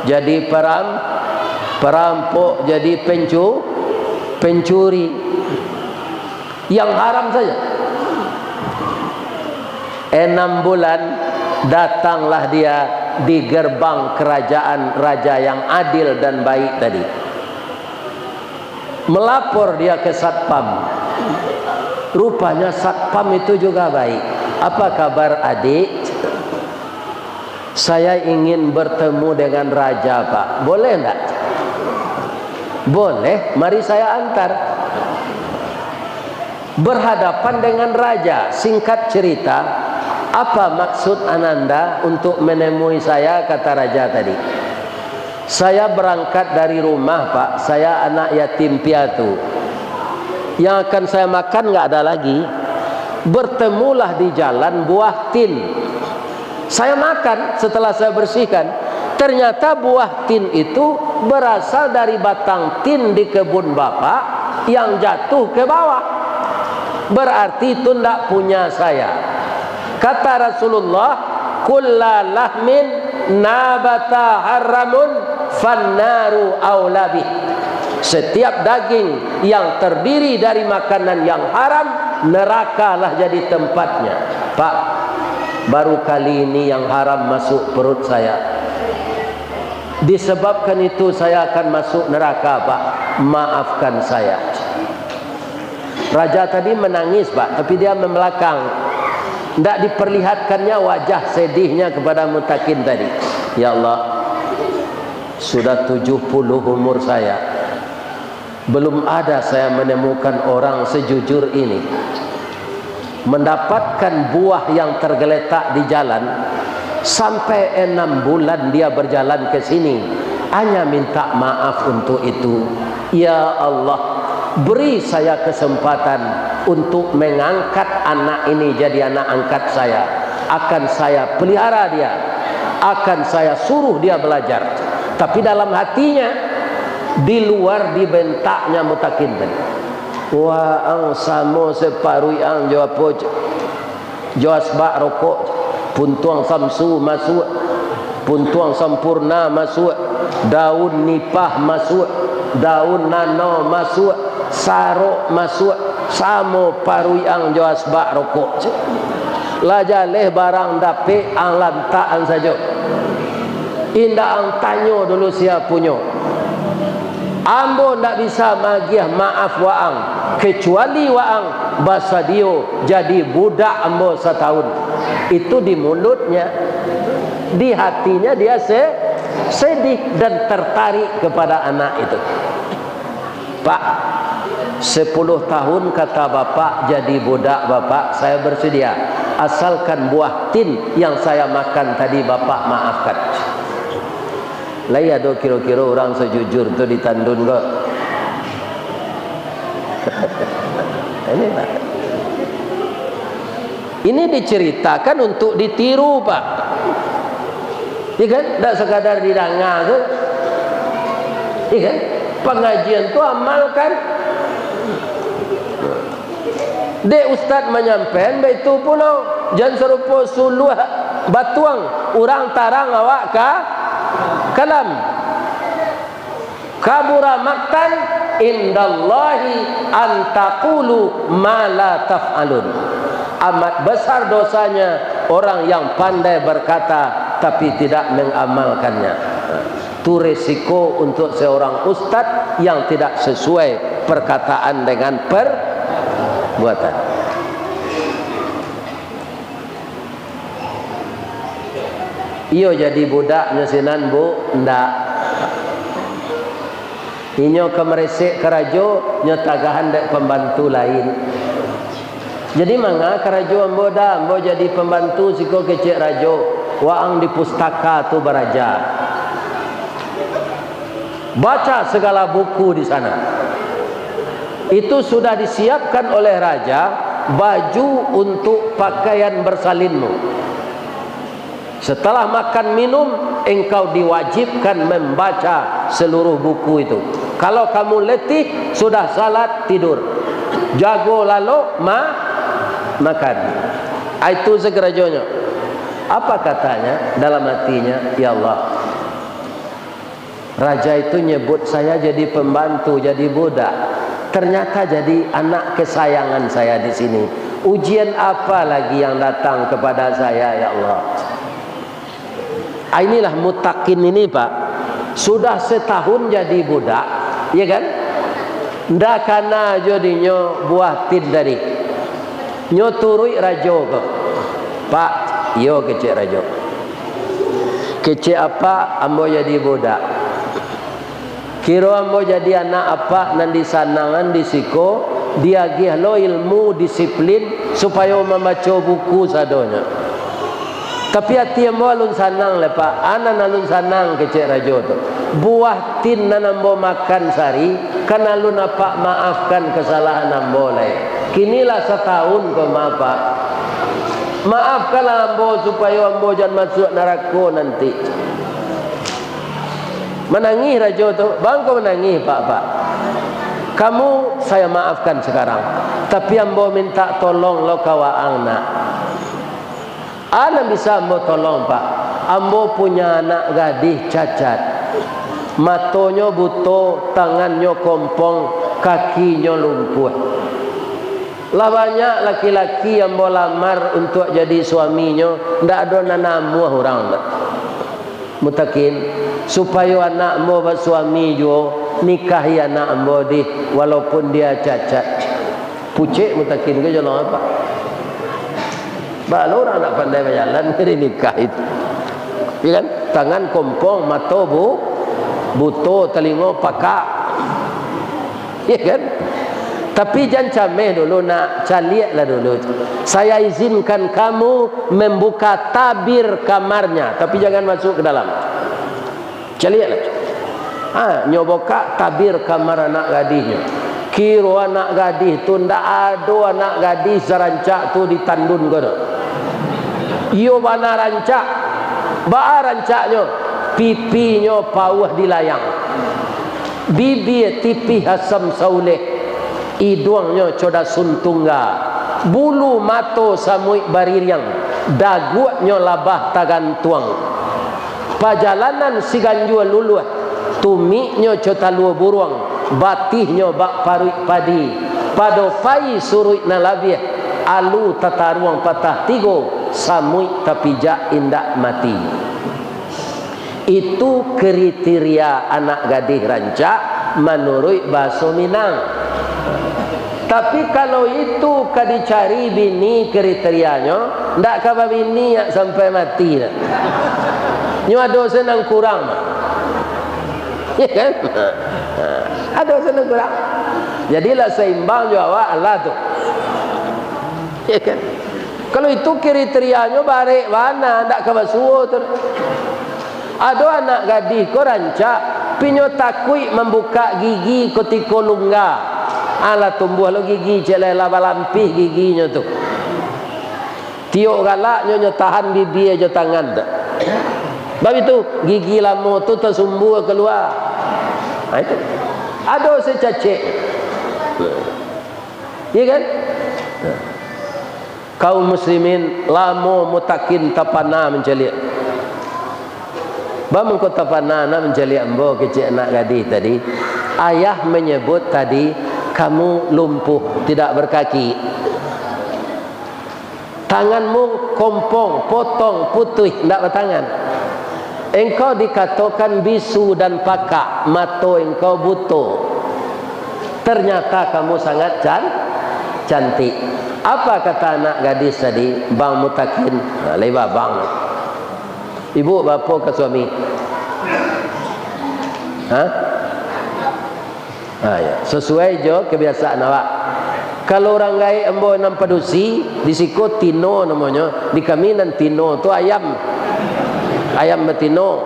jadi perampok, jadi pencuri, yang haram saja. 6 bulan datanglah dia di gerbang kerajaan raja yang adil dan baik tadi. Melapor dia ke Satpam. Rupanya Satpam itu juga baik. Apa kabar adik? Saya ingin bertemu dengan raja Pak. Boleh enggak? Boleh, mari saya antar. Berhadapan dengan raja. Singkat cerita, apa maksud Ananda untuk menemui saya, kata raja tadi. Saya berangkat dari rumah Pak, saya anak yatim piatu. Yang akan saya makan nggak ada lagi. Bertemulah di jalan buah tin. Saya makan setelah saya bersihkan. Ternyata buah tin itu berasal dari batang tin di kebun bapak yang jatuh ke bawah. Berarti itu tidak punya saya. Kata Rasulullah, kulla lahmin nabata haramun fannaru aulabih. Setiap daging yang terdiri dari makanan yang haram, nerakalah jadi tempatnya. Pak, baru kali ini yang haram masuk perut saya. Disebabkan itu saya akan masuk neraka Pak. Maafkan saya. Raja tadi menangis Pak, tapi dia membelakang. Tidak diperlihatkannya wajah sedihnya kepada Mutakin tadi. Ya Allah, sudah 70 umur saya, belum ada saya menemukan orang sejujur ini. Mendapatkan buah yang tergeletak di jalan, sampai 6 bulan dia berjalan ke sini, hanya minta maaf untuk itu. Ya Allah, beri saya kesempatan untuk mengangkat anak ini jadi anak angkat saya. Akan saya pelihara dia, akan saya suruh dia belajar. Tapi dalam hatinya, di luar dibentaknya Mutakin tadi. Wa ang samo separuh ang jawab jawab rokok, puntuang samsu masuk, puntuang sampurna masuk, daun nipah masuk, daun nano masuk, sarok masuk, samo parui ang jawas bak rokok. Lajaleh barang dapik ang lantaan saja. Indah ang tanyo dulu siap punyo. Ambo ndak bisa magiah maaf waang, kecuali waang bahasa dio jadi budak ambo setahun. Itu di mulutnya, di hatinya dia sedih dan tertarik kepada anak itu. Pak, 10 tahun kata bapak jadi budak bapak, saya bersedia. Asalkan buah tin yang saya makan tadi bapak maafkan. Lah ya do kira-kira orang sejujur tu ditandun kok. Ini Pak. Ini diceritakan untuk ditiru Pak. Iya kan? Tak sekadar didanga tu. Iya kan? Pengajian tu amalkan. Dek ustaz menyampaikan itu pulau jangan serupa suluh batuang orang tarang awak kalam kabura maktan indallahi an taqulu ma la taf'alun. Amat besar dosanya orang yang pandai berkata tapi tidak mengamalkannya. Itu resiko untuk seorang ustaz yang tidak sesuai perkataan dengan perbuatan. Iyo jadi budaknya sinan bu, ndak. Inyo kemeresek kerajo, nyo tagahan dek pembantu lain. Jadi manga kerajo ambo dah, ambo jadi pembantu siko kecek rajo, waang di pustaka tu beraja. Baca segala buku di sana. Itu sudah disiapkan oleh raja baju untuk pakaian bersalinmu. Setelah makan minum, engkau diwajibkan membaca seluruh buku itu. Kalau kamu letih, sudah salat tidur. Jago lalu makan. Itu segerajonya. Apa katanya dalam hatinya? Ya Allah, raja itu nyebut saya jadi pembantu, jadi budak. Ternyata jadi anak kesayangan saya di sini. Ujian apa lagi yang datang kepada saya, ya Allah? Inilah mutakin ini Pak. Sudah setahun jadi budak, ya kan? Ndak kana jadinya buah tin dari. Nyo turui rajo ke. Pak, yo kecek rajo. Kecek apa? Ambo jadi budak. Kira ambo jadi anak apa nanti sanangan di siko dia lo ilmu disiplin supaya membaca buku sadonya. Tapi hati ambo alun sanang le Pak, anan alun sanang kecek rajo tu. Buah tin nan ambo makan sari, kan alun apa maafkan kesalahan ambo le. Kinilah setahun ke Pak. Maafkanlah ambo supaya ambo jangan masuk neraka nanti. Menangis rajo tu, bangko menangis Pak. Kamu saya maafkan sekarang, tapi ambo minta tolong lo kawaang nak. Ana bisa ambo tolong Pak. Ambo punya anak gadis cacat. Matonyo buto, tangannya kompong, kakinya lumpuh. Lah banyak laki-laki yang mau lamar untuk jadi suaminya, ndak ada nanamu orang tak. Mutakin supaya anak mau bersuami juga nikahi anak mau di walaupun dia cacat. Pucik mutakin ke jalan apa? Balu orang nak pandai berjalan kiri nikah itu. Ya kan? Tangan kompong, mata buto, telinga pakak. Ya kan? Tapi jangan cameh dulu, nak caliaklah dulu. Saya izinkan kamu membuka tabir kamarnya, tapi jangan masuk ke dalam. Caliaklah. Nyoboka tabir kamar anak gadisnya. Kiro anak gadis tu ndak ada anak gadis serancak tu ditandun kono. Iyo bana rancak. Ba rancaknya pipinya pauh dilayang. Bibi tipi hasam sauleh. Hidungnya coda suntungga, bulu mato samui baririang, dagunya labah tagantuang, pajalanan siganjua luluh, tumiknya cota luo buruang, batihnya bak parui padi, padofai surui nalabiah, alu tataruang patah tigo, samui tapi jak indak mati. Itu kriteria anak gadis rancak menurut bahasa Minang. Tapi kalau itu dicari bini kriterianya, ndak kabar bini yang sampai mati dah. Nyo ada senang kurang, ya kan? Ada senang kurang. Jadilah seimbang jawab Allah tu, ya kan? Kalau itu kriterianya barik mana, ndak kabar suo tu. Ada anak gadis ko rancak, pinyo takui membuka gigi ketika lungga. Ala tumbuh lo gigi celai laba lampih giginya tu. Tiok galaknya nyo tahan bibi aja tangan dah. Sebab itu gigi lama tu tersumbu keluar. Itu. Ada secacik. Ya kan? Kaum muslimin lamo mutakin tapana menceliak. Bamang ko tapana na menceliak ambo kecik anak gadis tadi. Ayah menyebut tadi kamu lumpuh, tidak berkaki. Tanganmu kompong, potong, putih, tidak bertangan. Engkau dikatakan bisu dan pakak, mata engkau buta. Ternyata kamu sangat cantik. Apa kata anak gadis tadi? Bang mutakin, leba bang. Ibu bapa ke suami? Ya. Sesuai jo kebiasaan awak. Kalau orang gay embo enam padusi, di siko tino namanya, di kami nan tino tu ayam betino,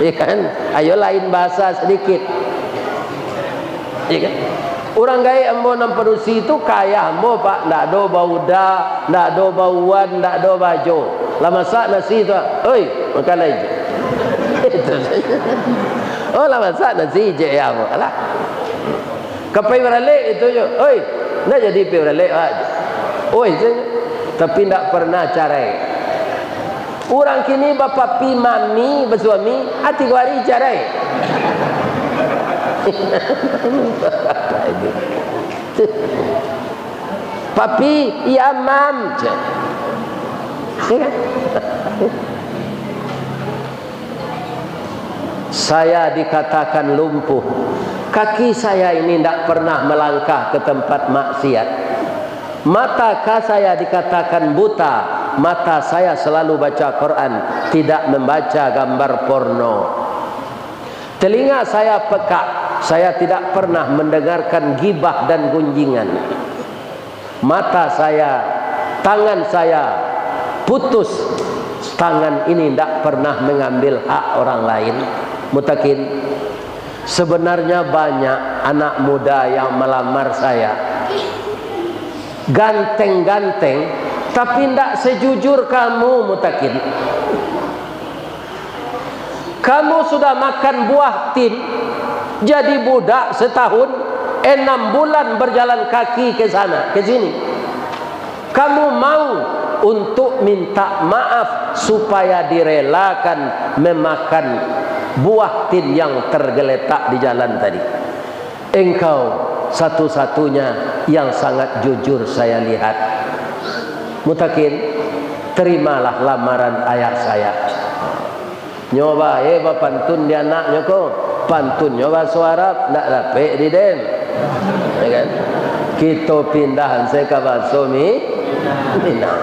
ya kan? Ayo lain bahasa sedikit, ya kan? Orang gay embo enam padusi itu kaya embo pak, ndak do bauda, ndak do bauan, ndak do baju. Lah masak nasi tu, oi makan aja. Oh lah masak nasi je ya apa? Alah. Kapai beralek itu je, oi. Nak jadi peralek aja. Oi, tapi tak pernah carai. Orang kini bapa pi mami bersuami, hati kuari carai. Papi, ya mam. Saya dikatakan lumpuh. Kaki saya ini tidak pernah melangkah ke tempat maksiat. Mata saya dikatakan buta. Mata saya selalu baca Quran, tidak membaca gambar porno. Telinga saya peka, saya tidak pernah mendengarkan gibah dan gunjingan. Mata saya, tangan saya putus. Tangan ini tidak pernah mengambil hak orang lain. Mutakin, sebenarnya banyak anak muda yang melamar saya, ganteng-ganteng, tapi tidak sejujur kamu. Mutakin, kamu sudah makan buah tin, jadi budak setahun, 6 bulan berjalan kaki ke sana ke sini. Kamu mau untuk minta maaf supaya direlakan memakan buah tin yang tergeletak di jalan tadi. Engkau satu-satunya yang sangat jujur saya lihat. Mutakin, terimalah lamaran ayah saya. Nyoba pantun dia anaknya kok. Pantun nyoba suara ndak dapat di den. Ya kan? Kita pindahan saya ke bahasa Minang.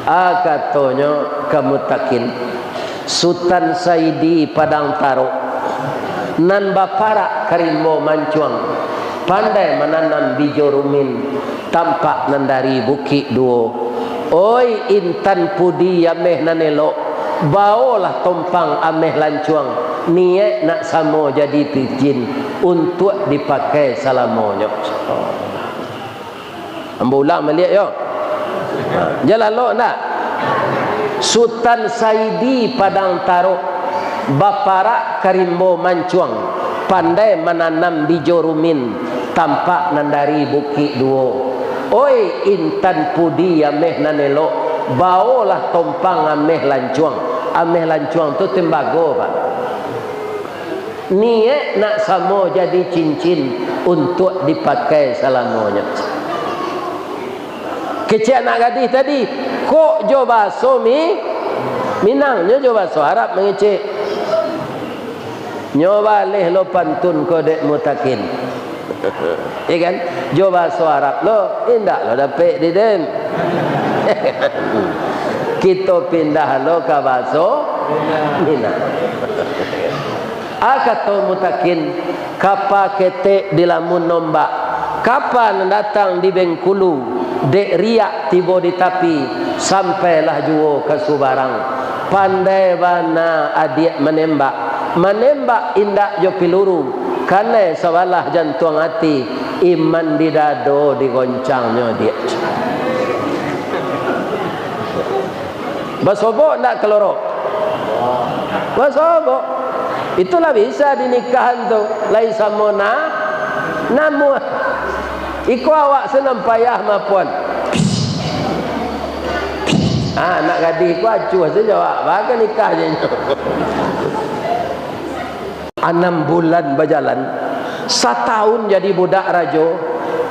Katanya kamu takin Sultan Saidi Padang Taro nan bapara karimbo mancuang, pandai menanam bijo rumin, tampak nan dari bukit duo. Oi intan pudi ameh nanelo, baolah tompang ameh lancuang, niat nak samo jadi pijin untuk dipakai salamonyo. Ambulang melihat yo. Jalan lo nak Sultan Saidi Padang Taro bapara karimbo mancuang, pandai menanam bijo rumin, tampak nandari bukit duo. Oi intan pudi ameh nanelo, baolah tompang ameh lancuang. Ameh lancuang tu tembago pak. Niat nak samo jadi cincin untuk dipakai salamonya. Kecil anak gadis tadi, kok jo bahasa Minangnya jo bahasa Arab mengecek. Nyoba leh lo pantun kodek mutakin. Ya kan? Jo bahasa Arab lo, indak lo dapat di den. Kita pindah lo ke bahasa Minang. Kata mutakin, kapa ketek di lamun nombak, kapan datang di Bengkulu, dek riak tiba di tapi, sampailah juo ke Subarang. Pandai bana adik menembak indak jo piluru, karena sawalah jantung hati, iman di dado digoncangnya dia. Basobok ndak kelorok? Basobok. Itulah bisa dinikahan tu. Lai samona namu. Iku awak senam payah mapuan. Anak gadis ku acuh saja jawab. Bahkan nikah je. 6 bulan berjalan. 1 tahun jadi budak rajo.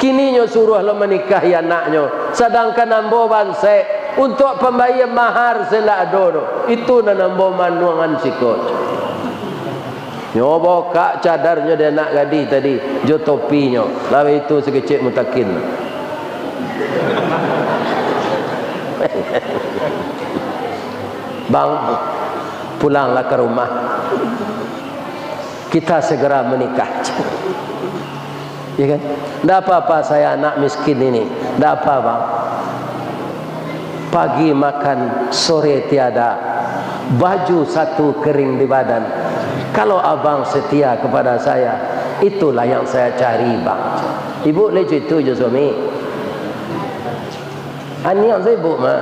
Kini nyo suruh lo menikahi anaknya. Sedangkan nambo bansek untuk pembayar mahar selak dono. Itu nambo manuangan sikot. Nyo boka cadarnya dia nak gadis tadi. Jo topinya. Lalu itu sekecil mutakin. Bang, pulanglah ke rumah. Kita segera menikah. Ya kan? Tak apa-apa saya anak miskin ini. Tak apa bang. Pagi makan, sore tiada. Baju satu kering di badan. Kalau abang setia kepada saya, itulah yang saya cari bang. Ibu lucu itu je suami. Ini yang saya ibu mah.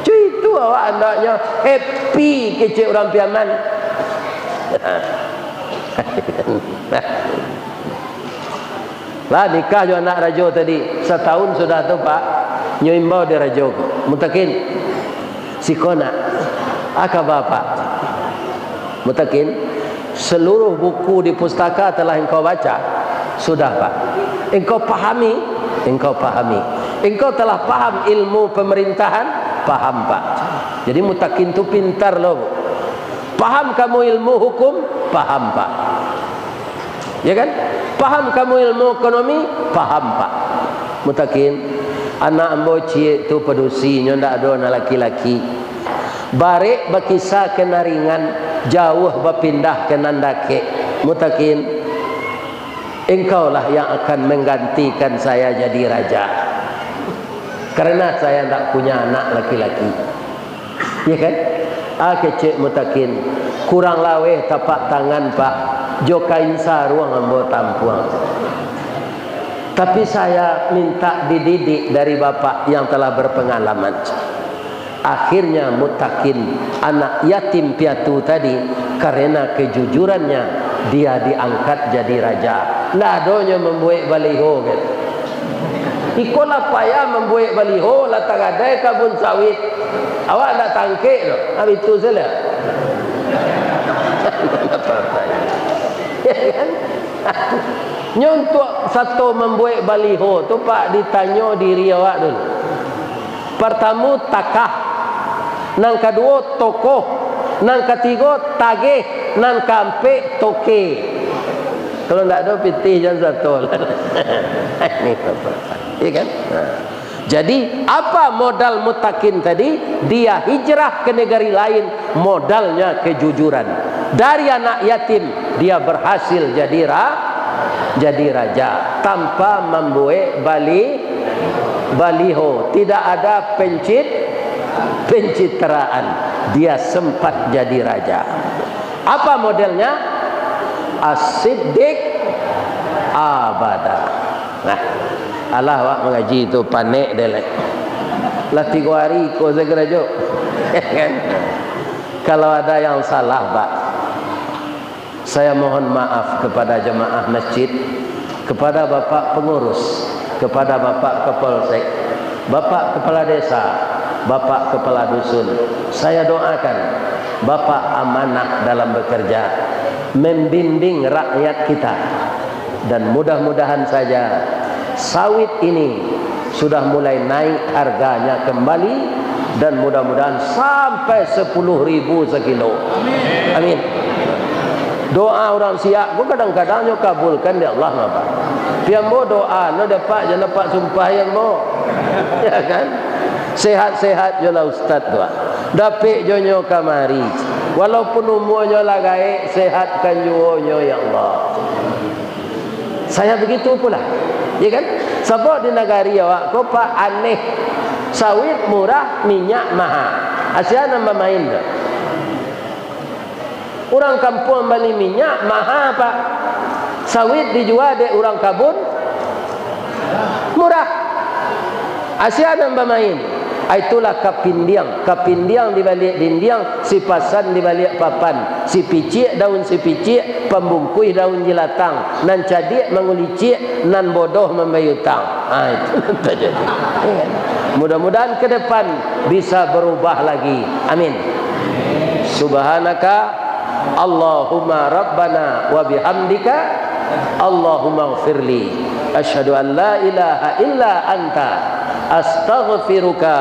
Cuy itu awak andaknya happy kecil orang piaman. Lah nikah jo anak rajo tadi 1 tahun sudah tu pak nyoimbau di rajo mutakin sikona aka bapak mutakin seluruh buku di pustaka telah engkau baca sudah pak engkau pahami engkau telah paham ilmu pemerintahan paham pak jadi mutakin tu pintar loh paham kamu ilmu hukum paham pak ya kan paham kamu ilmu ekonomi paham pak mutakin anak ambo cie tu pedusi nyo ndak ada anak laki-laki barek berkisah kenaringan jauh berpindah ke nandake mutakin engkaulah yang akan menggantikan saya jadi raja karena saya tak punya anak laki-laki ya kan kecik mutakin kurang laweh tapak tangan pak jokain saruang ambo tampuang tapi saya minta dididik dari bapak yang telah berpengalaman akhirnya mutakin anak yatim piatu tadi karena kejujurannya dia diangkat jadi raja ladonya membuat baliho kan ikola payah membuat baliho latang ada kabun sawit awak nak tangkik tu habis itu saja nyontok satu membuat baliho tu pak ditanya diri awak dulu pertama takah nang kedua tokoh nang ketiga tagih nang keempat toke kalau tak ada pitih jangan satu ini apa ya kan jadi apa modal mutakin tadi dia hijrah ke negeri lain modalnya kejujuran dari anak yatim dia berhasil jadi raja tanpa membuat baliho tidak ada pencitraan dia sempat jadi raja apa modelnya as-siddiq abada nah Allah wak mengaji itu panik delek lah 3 hari kau segera jo kan kalau ada yang salah pak saya mohon maaf kepada jemaah masjid kepada bapak pengurus kepada bapak kapolsek bapak kepala desa bapak kepala dusun saya doakan bapak amanah dalam bekerja membimbing rakyat kita dan mudah-mudahan saja sawit ini sudah mulai naik harganya kembali dan mudah-mudahan sampai 10.000 sekilo. Amin. Doa orang siap, gua kadang-kadang nyo kabulkan dia Allah ngapa. Pian mo doa, no dapat jangan dapat sumpah yang mo. Ya kan? Sehat-sehat jo lah ustaz doa. Dapik jo nyo kamari. Walaupun umurnya lah gaik, sehatkan jo nyo ya Allah. Saya begitu pula. Ya kan? Sebab di negari awak ko pak aneh. Sawit murah, minyak mahal. Asyik nambah main dah. Orang kampung beli minyak mahal pak. Sawit dijual de orang kabun murah. Asyik nambah main. Itulah kapindiang di balik dindiang, si pasan di balik papan, si picik daun si picik, pembungkuih daun jelatang, nan cadik mengulicik, nan bodoh membayutang. Itu terjadi. Mudah-mudahan ke depan bisa berubah lagi. Amin. Subhanaka Allahumma rabbana wa bihamdika Allahumma ighfirli asyhadu an la ilaha illa anta astaghfiruka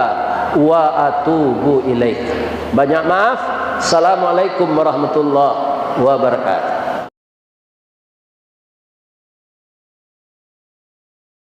wa atubu ilaik. Banyak maaf. Assalamualaikum warahmatullahi wabarakatuh.